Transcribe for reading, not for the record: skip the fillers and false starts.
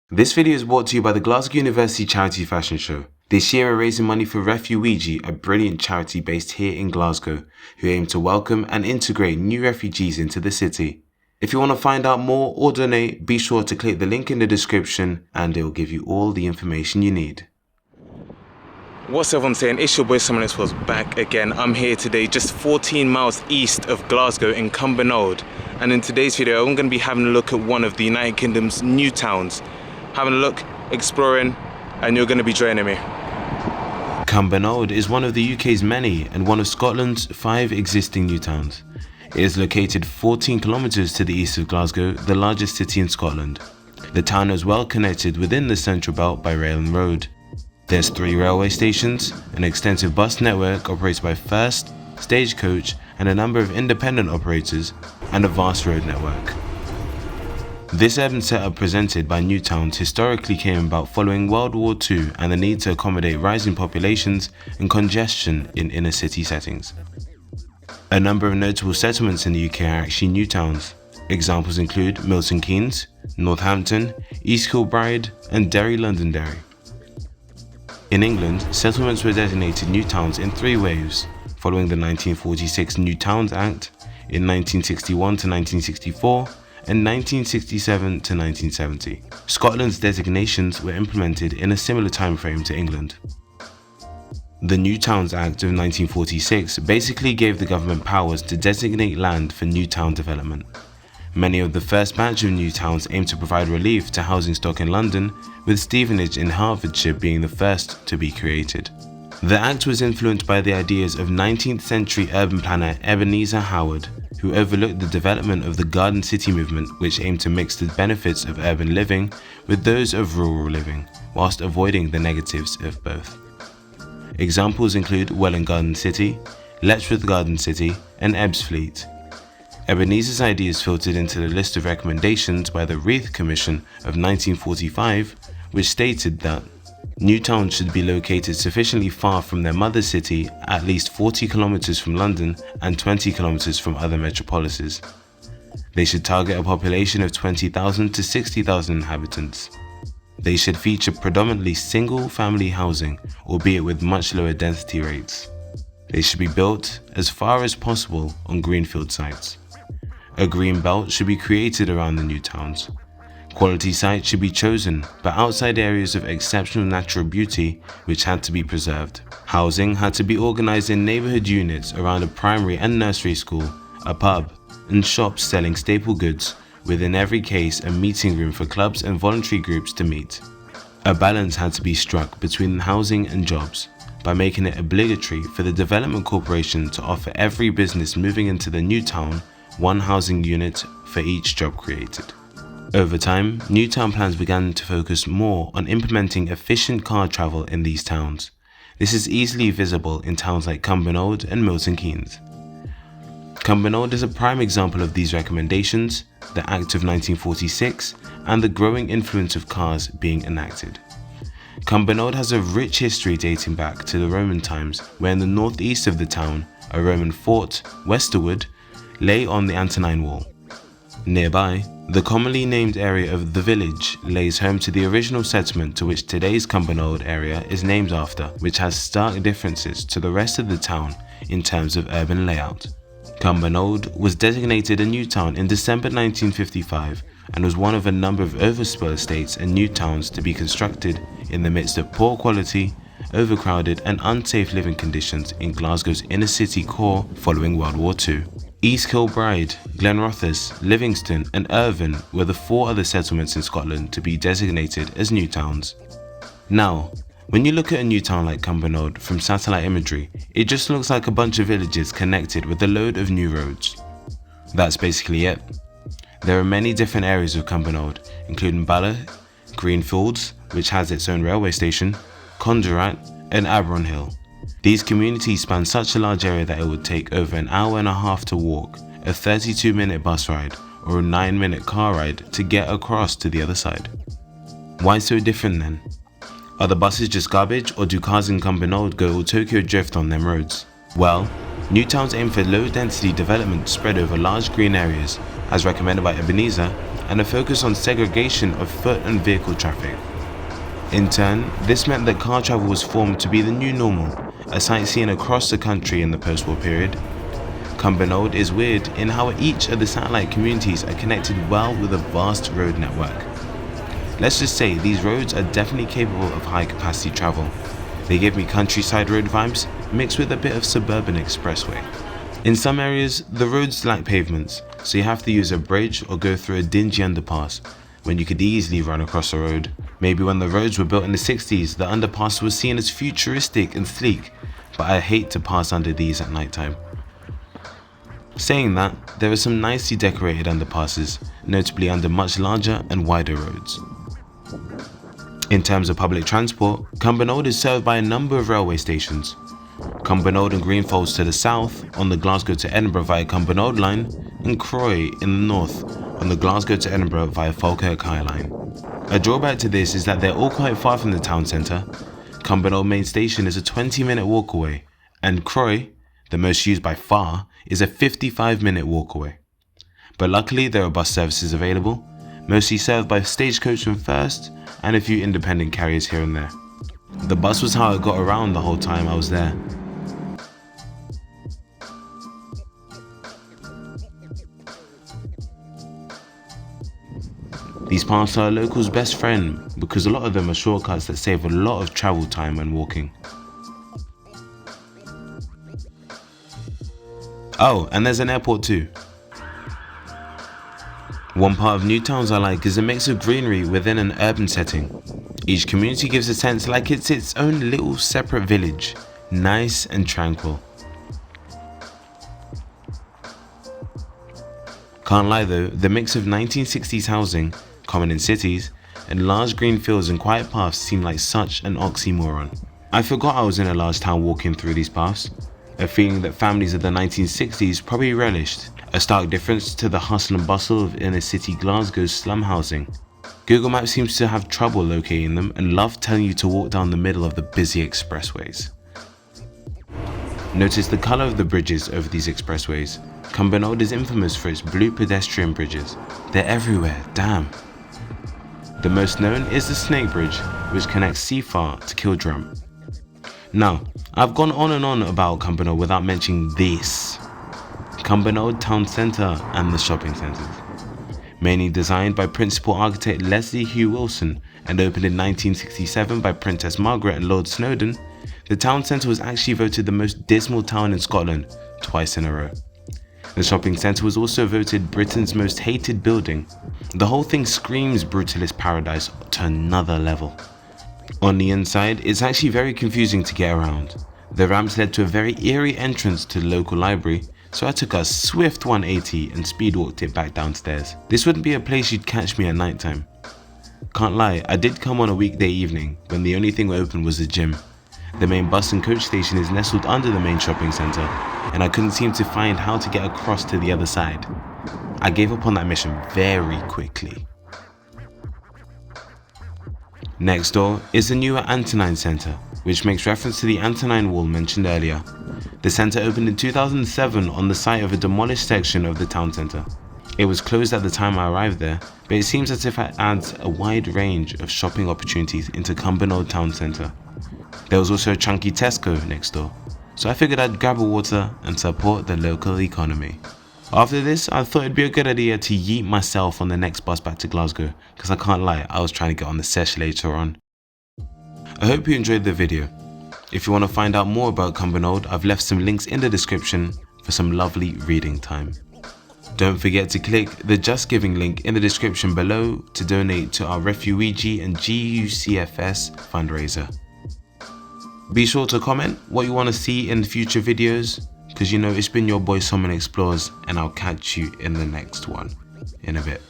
This video is brought to you by the Glasgow University Charity Fashion Show. This year we're raising money for Refuweegee, a brilliant charity based here in Glasgow, who aim to welcome and integrate new refugees into the city. If you want to find out more or donate, be sure to click the link in the description and it will give you all the information you need. What's everyone saying? It's your boy Someone was back again. I'm here today just 14 miles east of Glasgow in Cumbernauld, and in today's video I'm going to be having a look at one of the United Kingdom's new towns. Having a look, exploring, and you're going to be joining me. Cumbernauld is one of the UK's many and one of Scotland's 5 existing new towns. It is located 14 kilometres to the east of Glasgow, the largest city in Scotland. The town is well connected within the central belt by rail and road. There's 3 railway stations, an extensive bus network operated by First, Stagecoach and a number of independent operators, and a vast road network. This urban setup presented by new towns historically came about following World War II and the need to accommodate rising populations and congestion in inner city settings. A number of notable settlements in the UK are actually new towns. Examples include Milton Keynes, Northampton, East Kilbride and Derry Londonderry. In England, settlements were designated new towns in 3 waves, following the 1946 New Towns Act, in 1961 to 1964, and 1967 to 1970. Scotland's designations were implemented in a similar time frame to England. The New Towns Act of 1946 basically gave the government powers to designate land for new town development. Many of the first batch of new towns aimed to provide relief to housing stock in London, with Stevenage in Hertfordshire being the first to be created. The Act was influenced by the ideas of 19th century urban planner Ebenezer Howard, who overlooked the development of the Garden City movement, which aimed to mix the benefits of urban living with those of rural living, whilst avoiding the negatives of both. Examples include Welwyn Garden City, Letchworth Garden City, and Ebbsfleet. Ebenezer's ideas filtered into the list of recommendations by the Reith Commission of 1945, which stated that new towns should be located sufficiently far from their mother city, at least 40 kilometres from London and 20 kilometres from other metropolises. They should target a population of 20,000 to 60,000 inhabitants. They should feature predominantly single-family housing, albeit with much lower density rates. They should be built as far as possible on greenfield sites. A green belt should be created around the new towns. Quality sites should be chosen, but outside areas of exceptional natural beauty which had to be preserved. Housing had to be organised in neighbourhood units around a primary and nursery school, a pub, and shops selling staple goods, with in every case a meeting room for clubs and voluntary groups to meet. A balance had to be struck between housing and jobs, by making it obligatory for the Development Corporation to offer every business moving into the new town 1 housing unit for each job created. Over time, new town plans began to focus more on implementing efficient car travel in these towns. This is easily visible in towns like Cumbernauld and Milton Keynes. Cumbernauld is a prime example of these recommendations, the Act of 1946, and the growing influence of cars being enacted. Cumbernauld has a rich history dating back to the Roman times, where in the northeast of the town, a Roman fort, Westerwood, lay on the Antonine Wall. Nearby, the commonly named area of the village lays home to the original settlement to which today's Cumbernauld area is named after, which has stark differences to the rest of the town in terms of urban layout. Cumbernauld was designated a new town in December 1955 and was one of a number of overspill estates and new towns to be constructed in the midst of poor quality, overcrowded and unsafe living conditions in Glasgow's inner city core following World War II. East Kilbride, Glenrothes, Livingston and Irvine were the 4 other settlements in Scotland to be designated as new towns. Now, when you look at a new town like Cumbernauld from satellite imagery, it just looks like a bunch of villages connected with a load of new roads. That's basically it. There are many different areas of Cumbernauld, including Bala, Greenfields, which has its own railway station, Condurat and Abron Hill. These communities span such a large area that it would take over an hour and a half to walk, a 32-minute bus ride, or a 9-minute car ride to get across to the other side. Why so different then? Are the buses just garbage, or do cars in Cumbernauld go all Tokyo drift on them roads? Well, new towns aim for low-density development spread over large green areas, as recommended by Ebenezer, and a focus on segregation of foot and vehicle traffic. In turn, this meant that car travel was formed to be the new normal, a sight seen across the country in the post-war period. Cumbernauld is weird in how each of the satellite communities are connected well with a vast road network. Let's just say these roads are definitely capable of high capacity travel. They give me countryside road vibes mixed with a bit of suburban expressway. In some areas, the roads lack pavements, so you have to use a bridge or go through a dingy underpass when you could easily run across the road. Maybe when the roads were built in the 60s, the underpass was seen as futuristic and sleek, but I hate to pass under these at night time. Saying that, there are some nicely decorated underpasses, notably under much larger and wider roads. In terms of public transport, Cumbernauld is served by a number of railway stations. Cumbernauld and Greenfalls to the south on the Glasgow to Edinburgh via Cumbernauld line, and Croy in the north on the Glasgow to Edinburgh via Falkirk High line. A drawback to this is that they're all quite far from the town centre. Cumbernauld main station is a 20-minute walk away, and Croy, the most used by far, is a 55-minute walk away. But luckily there are bus services available, mostly served by Stagecoach and First, and a few independent carriers here and there. The bus was how I got around the whole time I was there. These paths are a local's best friend because a lot of them are shortcuts that save a lot of travel time when walking. Oh, and there's an airport too. One part of new towns I like is a mix of greenery within an urban setting. Each community gives a sense like it's its own little separate village, nice and tranquil. Can't lie though, the mix of 1960s housing, common in cities, and large green fields and quiet paths seem like such an oxymoron. I forgot I was in a large town walking through these paths, a feeling that families of the 1960s probably relished, a stark difference to the hustle and bustle of inner city Glasgow's slum housing. Google Maps seems to have trouble locating them and love telling you to walk down the middle of the busy expressways. Notice the colour of the bridges over these expressways. Cumbernauld is infamous for its blue pedestrian bridges. They're everywhere, damn. The most known is the Snake Bridge, which connects Seafar to Kildrum. Now, I've gone on and on about Cumbernauld without mentioning this. Cumbernauld Town Centre and the shopping centres. Mainly designed by principal architect Leslie Hugh Wilson and opened in 1967 by Princess Margaret and Lord Snowdon, the town centre was actually voted the most dismal town in Scotland twice in a row. The shopping centre was also voted Britain's most hated building. The whole thing screams brutalist paradise to another level. On the inside, it's actually very confusing to get around. The ramps led to a very eerie entrance to the local library, so I took a swift 180 and speed walked it back downstairs. This wouldn't be a place you'd catch me at night time. Can't lie, I did come on a weekday evening when the only thing open was the gym. The main bus and coach station is nestled under the main shopping centre, and I couldn't seem to find how to get across to the other side. I gave up on that mission very quickly. Next door is the newer Antonine Centre, which makes reference to the Antonine Wall mentioned earlier. The centre opened in 2007 on the site of a demolished section of the town centre. It was closed at the time I arrived there, but it seems as if it adds a wide range of shopping opportunities into Cumbernauld town centre. There was also a chunky Tesco next door, so I figured I'd grab a water and support the local economy. After this, I thought it'd be a good idea to yeet myself on the next bus back to Glasgow, because I can't lie, I was trying to get on the sesh later on. I hope you enjoyed the video. If you want to find out more about Cumbernauld, I've left some links in the description for some lovely reading time. Don't forget to click the Just Giving link in the description below to donate to our Refuweegee and GUCFS fundraiser. Be sure to comment what you want to see in future videos, because you know it's been your boy Someone Explores, and I'll catch you in the next one in a bit.